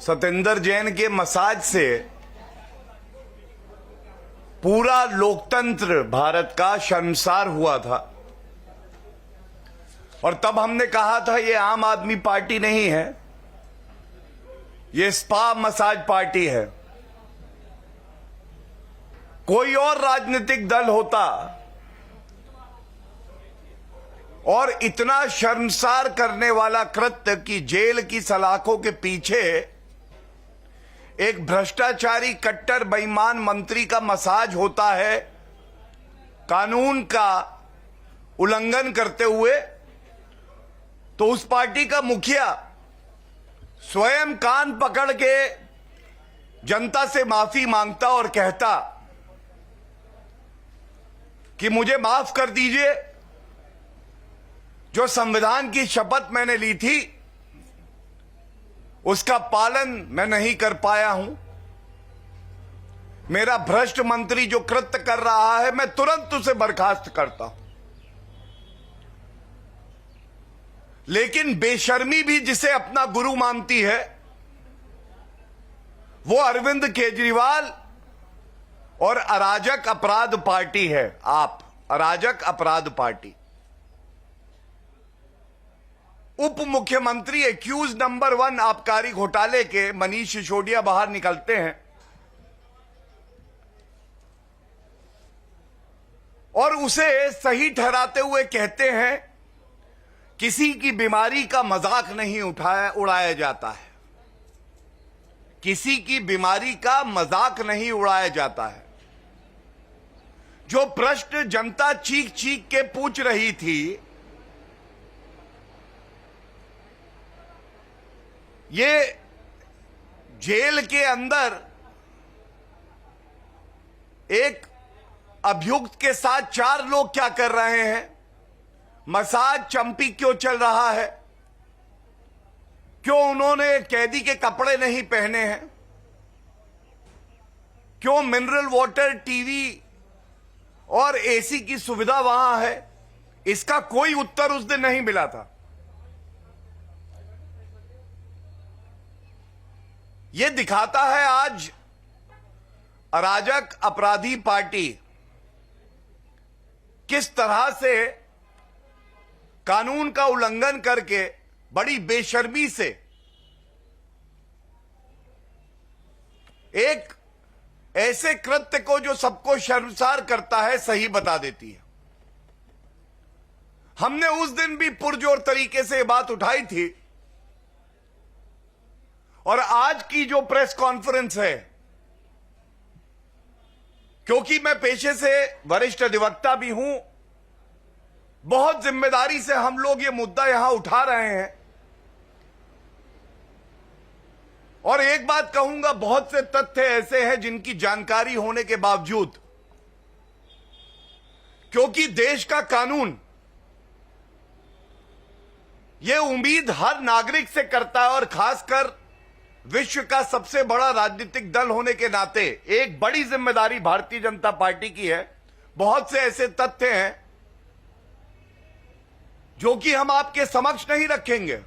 सतेंद्र जैन के मसाज से पूरा लोकतंत्र भारत का शर्मसार हुआ था। और तब हमने कहा था ये आम आदमी पार्टी नहीं है, ये स्पा मसाज पार्टी है। कोई और राजनीतिक दल होता और इतना शर्मसार करने वाला कृत्य कि जेल की सलाखों के पीछे एक भ्रष्टाचारी कट्टर बेईमान मंत्री का मसाज होता है, कानून का उल्लंघन करते हुए, तो उस पार्टी का मुखिया स्वयं कान पकड़ के जनता से माफी मांगता और कहता कि मुझे माफ कर दीजिए, जो संविधान की शपथ मैंने ली थी उसका पालन मैं नहीं कर पाया हूं। मेरा भ्रष्ट मंत्री जो कृत्य कर रहा है मैं तुरंत उसे बर्खास्त करता हूं। लेकिन बेशर्मी भी जिसे अपना गुरु मानती है वो अरविंद केजरीवाल और अराजक अपराध पार्टी है। आप अराजक अपराध पार्टी, उप मुख्यमंत्री एक्यूज नंबर 1 आबकारी घोटाले के मनीष सिसोदिया बाहर निकलते हैं और उसे सही ठहराते हुए कहते हैं किसी की बीमारी का मजाक नहीं उड़ाया जाता है, किसी की बीमारी का मजाक नहीं उड़ाया जाता है। जो प्रश्न जनता चीख चीख के पूछ रही थी, ये जेल के अंदर एक अभियुक्त के साथ 4 लोग क्या कर रहे हैं, मसाज चंपी क्यों चल रहा है, क्यों उन्होंने कैदी के कपड़े नहीं पहने हैं, क्यों मिनरल वाटर, टीवी और एसी की सुविधा वहां है, इसका कोई उत्तर उस दिन नहीं मिला था। यह दिखाता है आज अराजक अपराधी पार्टी किस तरह से कानून का उल्लंघन करके बड़ी बेशर्मी से एक ऐसे कृत्य को जो सबको शर्मसार करता है सही बता देती है। हमने उस दिन भी पुरजोर तरीके से बात उठाई थी और आज की जो प्रेस कॉन्फ्रेंस है, क्योंकि मैं पेशे से वरिष्ठ अधिवक्ता भी हूं, बहुत जिम्मेदारी से हम लोग ये मुद्दा यहां उठा रहे हैं। और एक बात कहूंगा, बहुत से तथ्य ऐसे हैं जिनकी जानकारी होने के बावजूद, क्योंकि देश का कानून ये उम्मीद हर नागरिक से करता है और खासकर विश्व का सबसे बड़ा राजनीतिक दल होने के नाते एक बड़ी जिम्मेदारी भारतीय जनता पार्टी की है। बहुत से ऐसे तथ्य हैं जो कि हम आपके समक्ष नहीं रखेंगे,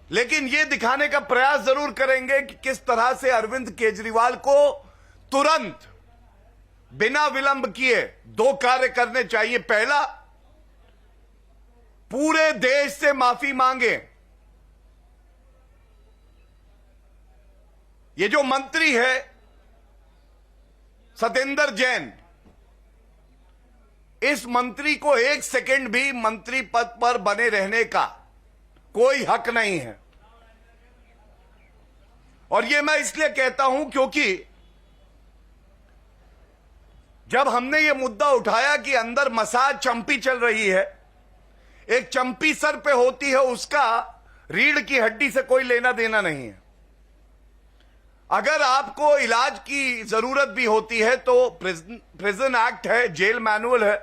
लेकिन यह दिखाने का प्रयास जरूर करेंगे कि किस तरह से अरविंद केजरीवाल को तुरंत बिना विलंब किए 2 कार्य करने चाहिए। पहला, पूरे देश से माफी मांगे। ये जो मंत्री है सतेंद्र जैन, इस मंत्री को 1 सेकंड भी मंत्री पद पर बने रहने का कोई हक नहीं है। और यह मैं इसलिए कहता हूं क्योंकि जब हमने यह मुद्दा उठाया कि अंदर मसाज चंपी चल रही है, एक चंपी सर पे होती है, उसका रीढ़ की हड्डी से कोई लेना देना नहीं है। अगर आपको इलाज की जरूरत भी होती है तो प्रिजन एक्ट है, जेल मैनुअल है,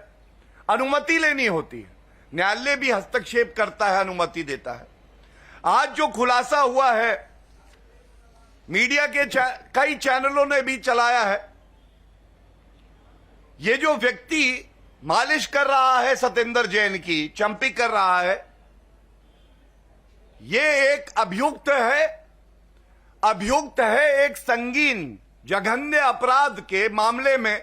अनुमति लेनी होती है। न्यायालय भी हस्तक्षेप करता है, अनुमति देता है। आज जो खुलासा हुआ है, मीडिया के कई चैनलों ने भी चलाया है, ये जो व्यक्ति मालिश कर रहा है सतेंद्र जैन की, चंपी कर रहा है, ये एक अभियुक्त है अभियुक्त है एक संगीन जघन्य अपराध के मामले में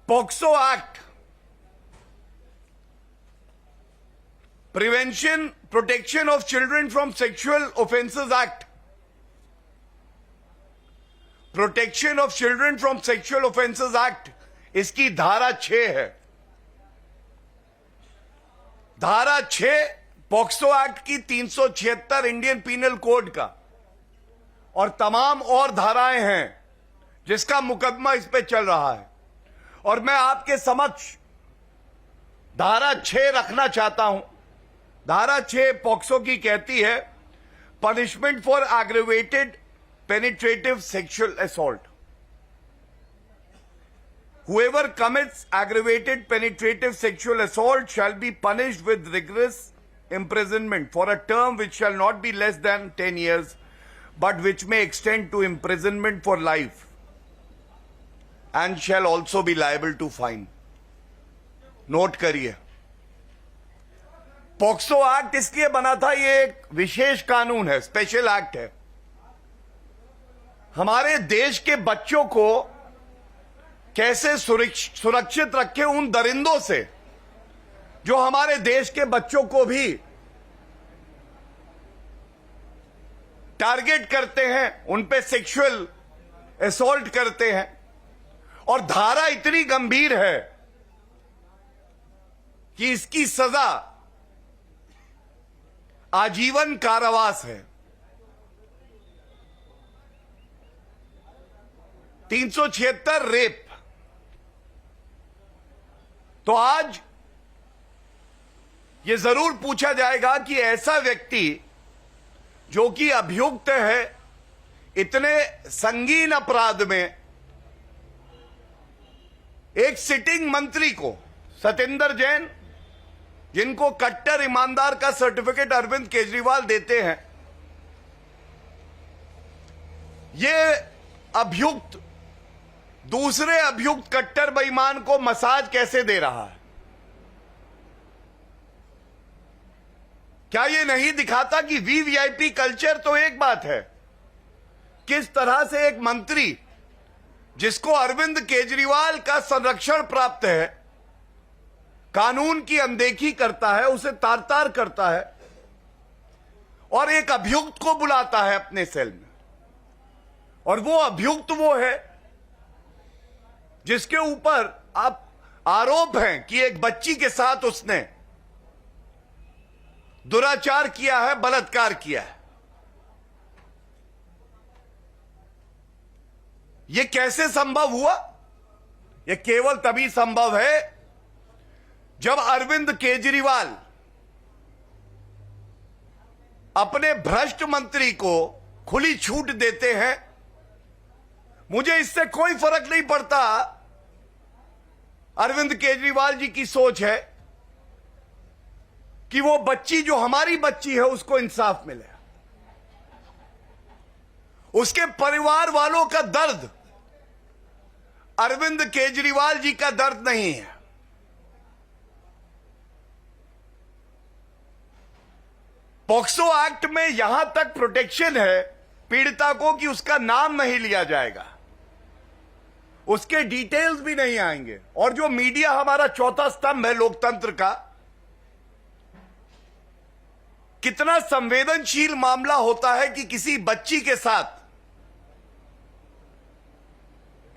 POCSO act, prevention protection of children from sexual offences act, protection of children from sexual offences act, इसकी धारा 6 है। धारा 6 पॉक्सो एक्ट की 376 इंडियन पीनल कोड का और तमाम और धाराएं हैं जिसका मुकदमा इस पे चल रहा है। और मैं आपके समक्ष धारा 6 रखना चाहता हूं। धारा 6 पॉक्सो की कहती है, punishment for aggravated penetrative sexual assault. Whoever commits aggravated penetrative sexual assault shall be punished with rigorous imprisonment for a term which shall not be less than 10 years, but which may extend to imprisonment for life, and shall also be liable to fine. Note करिए, POCSO act इसलिए बना था, ये एक विशेष कानून है, special act है। हमारे देश के बच्चों को कैसे सुरक्षित रखें उन दरिंदों से जो हमारे देश के बच्चों को भी टारगेट करते हैं, उन पे सेक्सुअल असॉल्ट करते हैं। और धारा इतनी गंभीर है कि इसकी सजा आजीवन कारावास है। 376 रेप। तो आज यह जरूर पूछा जाएगा कि ऐसा व्यक्ति जो कि अभियुक्त है इतने संगीन अपराध में, एक सिटिंग मंत्री को, सत्येंद्र जैन, जिनको कट्टर ईमानदार का सर्टिफिकेट अरविंद केजरीवाल देते हैं, ये अभियुक्त दूसरे अभियुक्त कट्टर बेईमान को मसाज कैसे दे रहा है? क्या यह नहीं दिखाता कि वीवीआईपी कल्चर तो एक बात है, किस तरह से एक मंत्री जिसको अरविंद केजरीवाल का संरक्षण प्राप्त है, कानून की अनदेखी करता है, उसे तार तार करता है और एक अभियुक्त को बुलाता है अपने सेल में। और वो अभियुक्त वो है जिसके ऊपर आप आरोप हैं कि एक बच्ची के साथ उसने दुराचार किया है, बलात्कार किया है। यह कैसे संभव हुआ? यह केवल तभी संभव है जब अरविंद केजरीवाल अपने भ्रष्ट मंत्री को खुली छूट देते हैं। मुझे इससे कोई फर्क नहीं पड़ता अरविंद केजरीवाल जी की सोच है कि वो बच्ची जो हमारी बच्ची है उसको इंसाफ मिले। उसके परिवार वालों का दर्द अरविंद केजरीवाल जी का दर्द नहीं है। पॉक्सो एक्ट में यहां तक प्रोटेक्शन है पीड़िता को कि उसका नाम नहीं लिया जाएगा, उसके डिटेल्स भी नहीं आएंगे। और जो मीडिया हमारा चौथा स्तंभ है लोकतंत्र का, कितना संवेदनशील मामला होता है कि किसी बच्ची के साथ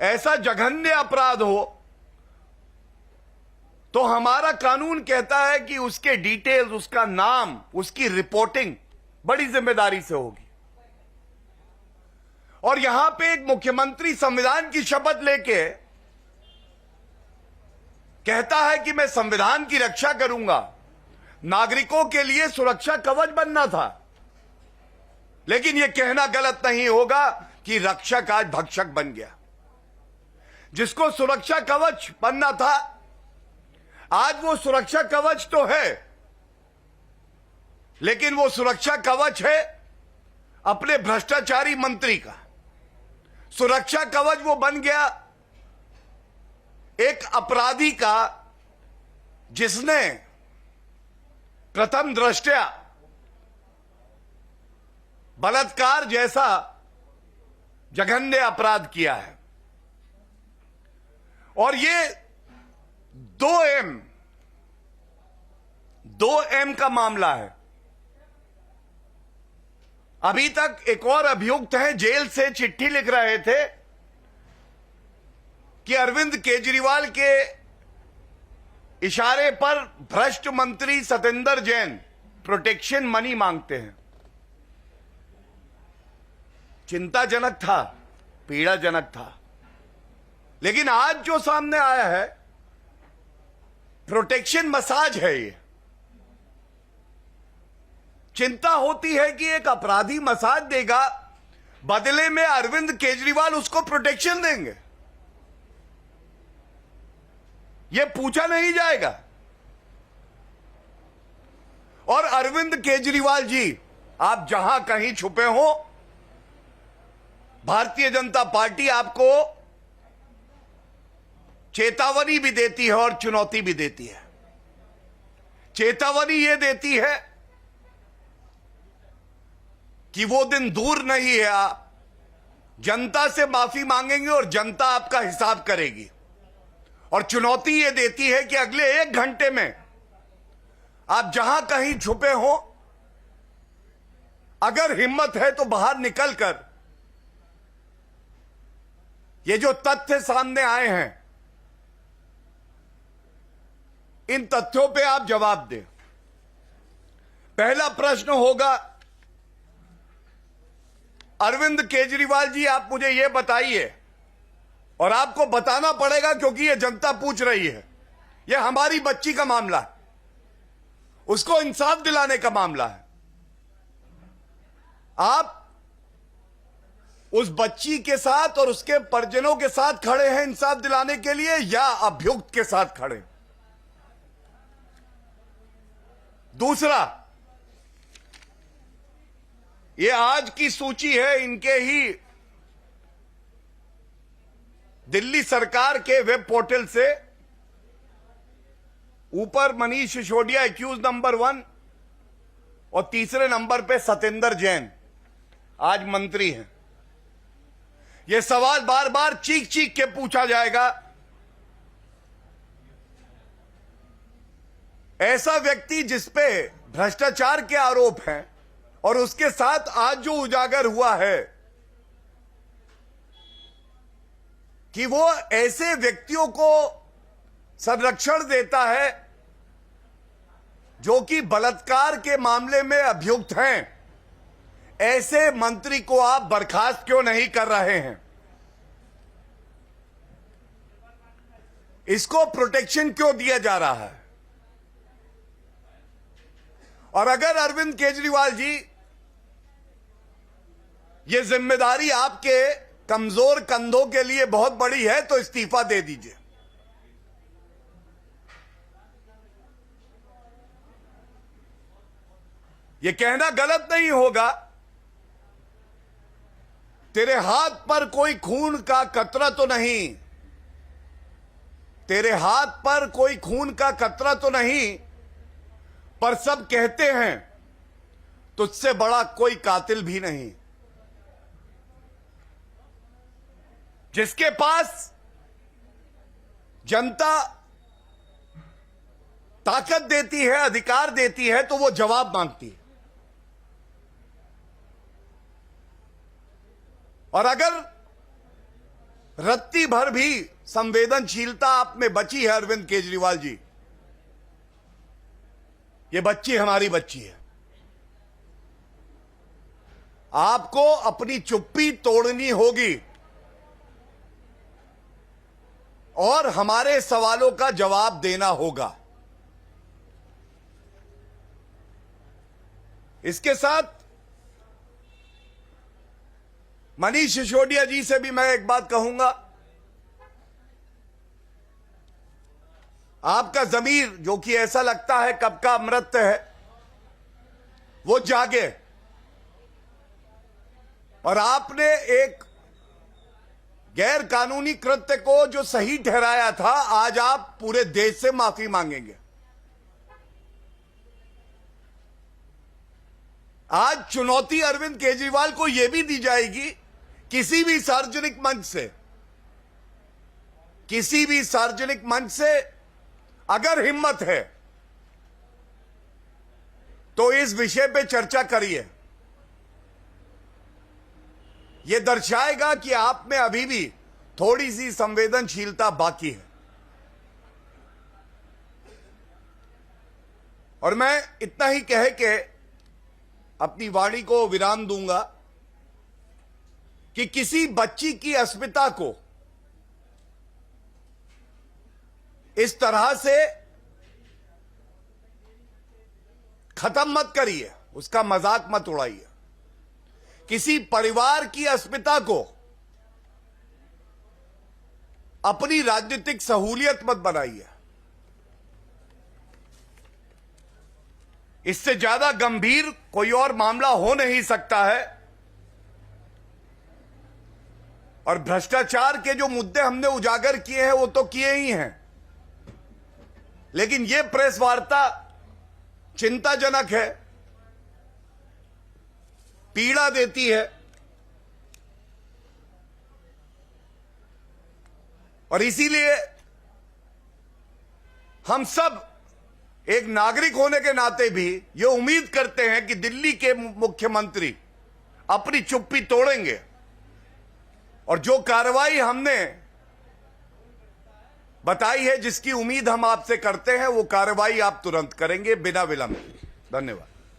ऐसा जघन्य अपराध हो तो हमारा कानून कहता है कि उसके डिटेल्स, उसका नाम, उसकी रिपोर्टिंग बड़ी जिम्मेदारी से होगी। और यहां पे एक मुख्यमंत्री संविधान की शपथ लेके कहता है कि मैं संविधान की रक्षा करूंगा। नागरिकों के लिए सुरक्षा कवच बनना था, लेकिन यह कहना गलत नहीं होगा कि रक्षक आज भक्षक बन गया। जिसको सुरक्षा कवच बनना था, आज वो सुरक्षा कवच तो है, लेकिन वो सुरक्षा कवच है अपने भ्रष्टाचारी मंत्री का। सुरक्षा कवच वो बन गया एक अपराधी का जिसने प्रथम दृष्टया बलात्कार जैसा जघन्य अपराध किया है। और ये 2M का मामला है। अभी तक एक और अभियुक्त हैं, जेल से चिट्ठी लिख रहे थे कि अरविंद केजरीवाल के इशारे पर भ्रष्ट मंत्री सतेंद्र जैन प्रोटेक्शन मनी मांगते हैं। चिंताजनक था, पीड़ाजनक था। लेकिन आज जो सामने आया है प्रोटेक्शन मसाज है। ये चिंता होती है कि एक अपराधी मसाज देगा, बदले में अरविंद केजरीवाल उसको प्रोटेक्शन देंगे। यह पूछा नहीं जाएगा। और अरविंद केजरीवाल जी, आप जहां कहीं छुपे हो, भारतीय जनता पार्टी आपको चेतावनी भी देती है और चुनौती भी देती है। चेतावनी यह देती है कि वो दिन दूर नहीं है, आप जनता से माफी मांगेंगे और जनता आपका हिसाब करेगी। और चुनौती यह देती है कि अगले 1 घंटे में आप जहां कहीं छुपे हो, अगर हिम्मत है तो बाहर निकलकर ये जो तथ्य सामने आए हैं, इन तथ्यों पे आप जवाब दें। पहला प्रश्न होगा, अरविंद केजरीवाल जी, आप मुझे यह बताइए, और आपको बताना पड़ेगा क्योंकि यह जनता पूछ रही है, यह हमारी बच्ची का मामला है, उसको इंसाफ दिलाने का मामला है। आप उस बच्ची के साथ और उसके परिजनों के साथ खड़े हैं इंसाफ दिलाने के लिए, या अभियुक्त के साथ खड़े? दूसरा, ये आज की सूची है, इनके ही दिल्ली सरकार के वेब पोर्टल से। ऊपर मनीष सिसोदिया एक्यूज नंबर 1 और तीसरे नंबर पे सतेंद्र जैन, आज मंत्री हैं। यह सवाल बार बार चीख चीख के पूछा जाएगा, ऐसा व्यक्ति जिसपे भ्रष्टाचार के आरोप हैं और उसके साथ आज जो उजागर हुआ है कि वो ऐसे व्यक्तियों को संरक्षण देता है जो कि बलात्कार के मामले में अभियुक्त हैं, ऐसे मंत्री को आप बर्खास्त क्यों नहीं कर रहे हैं? इसको प्रोटेक्शन क्यों दिया जा रहा है? और अगर अरविंद केजरीवाल जी, ये जिम्मेदारी आपके कमजोर कंधों के लिए बहुत बड़ी है, तो इस्तीफा दे दीजिए। यह कहना गलत नहीं होगा, तेरे हाथ पर कोई खून का कतरा तो नहीं, तेरे हाथ पर कोई खून का कतरा तो नहीं, पर सब कहते हैं तुझसे बड़ा कोई कातिल भी नहीं। जिसके पास जनता ताकत देती है, अधिकार देती है, तो वो जवाब मांगती है। और अगर रत्ती भर भी संवेदनशीलता आप में बची है अरविंद केजरीवाल जी, ये बच्ची हमारी बच्ची है। आपको अपनी चुप्पी तोड़नी होगी और हमारे सवालों का जवाब देना होगा। इसके साथ मनीष सिसोदिया जी से भी मैं एक बात कहूंगा, आपका जमीर, जो कि ऐसा लगता है कब का अमृत है, वो जागे। और आपने एक गैर कानूनी कृत्य को जो सही ठहराया था, आज आप पूरे देश से माफी मांगेंगे। आज चुनौती अरविंद केजरीवाल को यह भी दी जाएगी, किसी भी सार्वजनिक मंच से अगर हिम्मत है तो इस विषय पे चर्चा करिए। यह दर्शाएगा कि आप में अभी भी थोड़ी सी संवेदनशीलता बाकी है। और मैं इतना ही कह के अपनी वाणी को विराम दूंगा कि किसी बच्ची की अस्मिता को इस तरह से खत्म मत करिए, उसका मजाक मत उड़ाइए। किसी परिवार की अस्मिता को अपनी राजनीतिक सहूलियत मत बनाइए। इससे ज्यादा गंभीर कोई और मामला हो नहीं सकता है। और भ्रष्टाचार के जो मुद्दे हमने उजागर किए हैं वो तो किए ही हैं, लेकिन यह प्रेस वार्ता चिंताजनक है, पीड़ा देती है। और इसीलिए हम सब एक नागरिक होने के नाते भी ये उम्मीद करते हैं कि दिल्ली के मुख्यमंत्री अपनी चुप्पी तोड़ेंगे और जो कार्रवाई हमने बताई है, जिसकी उम्मीद हम आपसे करते हैं, वो कार्रवाई आप तुरंत करेंगे बिना विलंब। धन्यवाद।